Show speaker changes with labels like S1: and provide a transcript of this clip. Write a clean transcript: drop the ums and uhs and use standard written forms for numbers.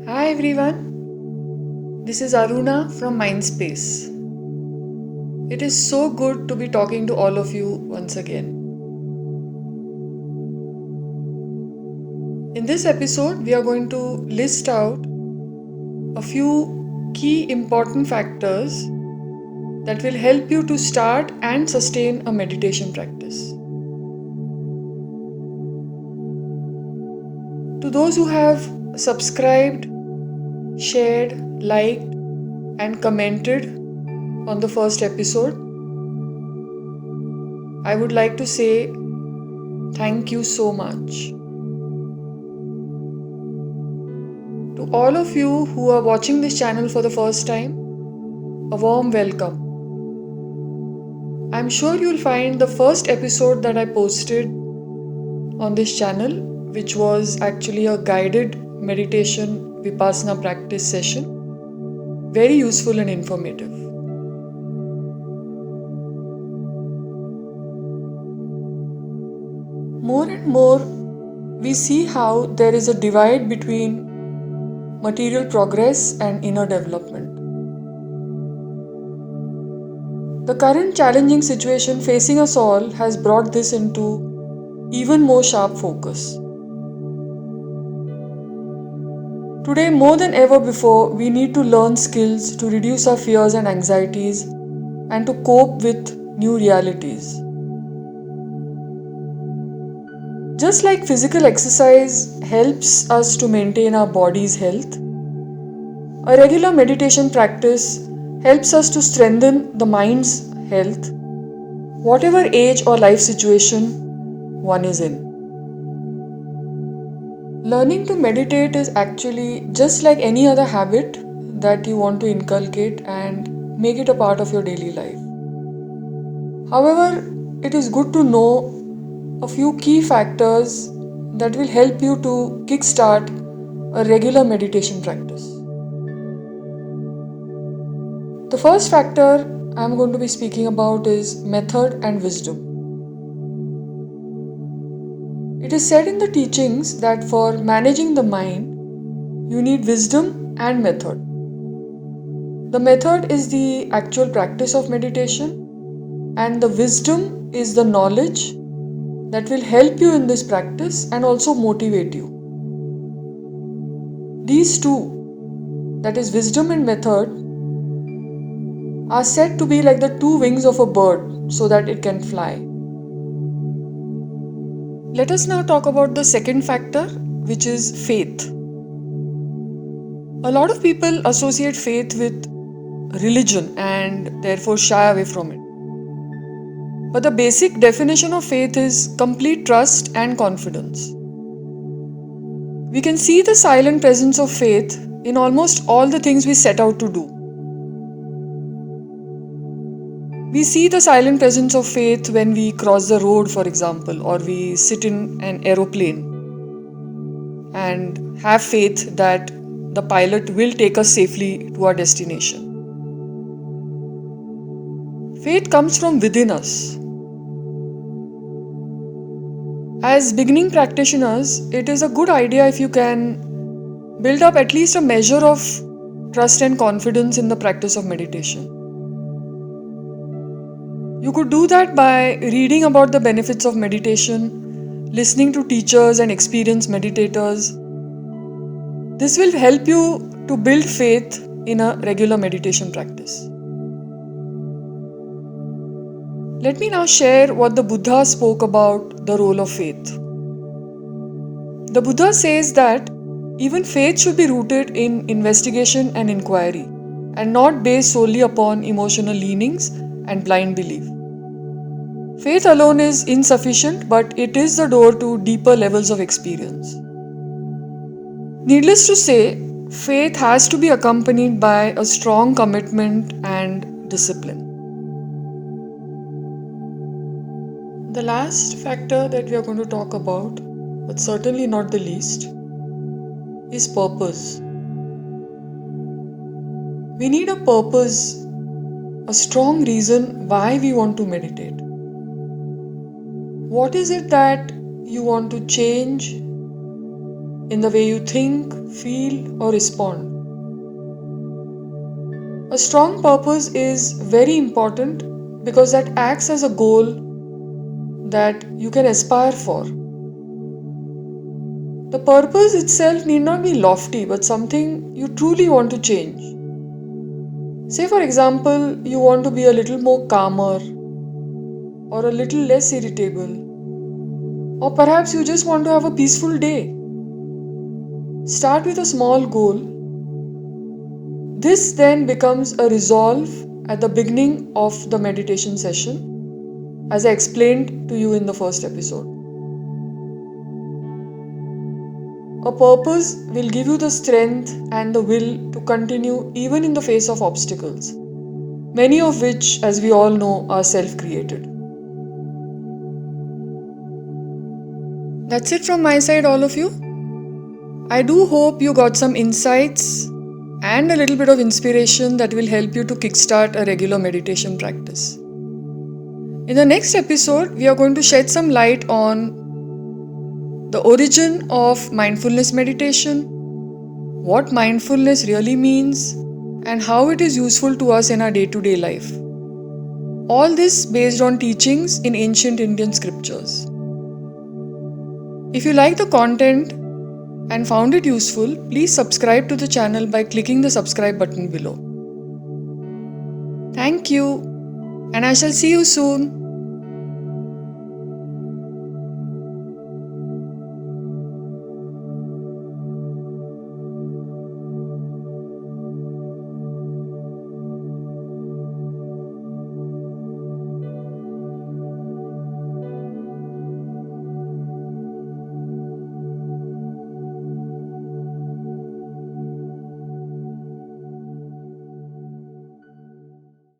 S1: Hi everyone, this is Aruna from Mindspace. It is so good to be talking to all of you once again. In this episode, we are going to list out a few key important factors that will help you to start and sustain a meditation practice. To those who have subscribed, shared, liked, and commented on the first episode, I would like to say thank you so much. To all of you who are watching this channel for the first time, a warm welcome. I'm sure you'll find the first episode that I posted on this channel, which was actually a guided meditation Vipassana practice session, very useful and informative. More and more, we see how there is a divide between material progress and inner development. The current challenging situation facing us all has brought this into even more sharp focus. Today, more than ever before, we need to learn skills to reduce our fears and anxieties and to cope with new realities. Just like physical exercise helps us to maintain our body's health, a regular meditation practice helps us to strengthen the mind's health, whatever age or life situation one is in. Learning to meditate is actually just like any other habit that you want to inculcate and make it a part of your daily life. However, it is good to know a few key factors that will help you to kickstart a regular meditation practice. The first factor I'm going to be speaking about is method and wisdom. It is said in the teachings that for managing the mind, you need wisdom and method. The method is the actual practice of meditation, and the wisdom is the knowledge that will help you in this practice and also motivate you. These two, that is wisdom and method, are said to be like the two wings of a bird so that it can fly. Let us now talk about the second factor, which is faith. A lot of people associate faith with religion and therefore shy away from it. But the basic definition of faith is complete trust and confidence. We can see the silent presence of faith in almost all the things we set out to do. We see the silent presence of faith when we cross the road, for example, or we sit in an aeroplane and have faith that the pilot will take us safely to our destination. Faith comes from within us. As beginning practitioners, it is a good idea if you can build up at least a measure of trust and confidence in the practice of meditation. You could do that by reading about the benefits of meditation, listening to teachers and experienced meditators. This will help you to build faith in a regular meditation practice. Let me now share what the Buddha spoke about the role of faith. The Buddha says that even faith should be rooted in investigation and inquiry and not based solely upon emotional leanings and blind belief. Faith alone is insufficient, but it is the door to deeper levels of experience. Needless to say, faith has to be accompanied by a strong commitment and discipline. The last factor that we are going to talk about, but certainly not the least, is purpose. We need a purpose, a strong reason why we want to meditate. What is it that you want to change? in the way you think, feel, or respond. A strong purpose is very important because that acts as a goal that you can aspire for. The purpose itself need not be lofty, but something you truly want to change. Say, for example, you want to be a little more calmer, or a little less irritable, or perhaps you just want to have a peaceful day. Start with a small goal. This then becomes a resolve at the beginning of the meditation session, as I explained to you in the first episode. A purpose will give you the strength and the will to continue even in the face of obstacles, many of which, as we all know, are self-created. That's it from my side, all of you. I do hope you got some insights and a little bit of inspiration that will help you to kickstart a regular meditation practice. In the next episode, we are going to shed some light on the origin of mindfulness meditation, what mindfulness really means, and how it is useful to us in our day-to-day life. All this based on teachings in ancient Indian scriptures. If you like the content and found it useful, please subscribe to the channel by clicking the subscribe button below. Thank you, and I shall see you soon.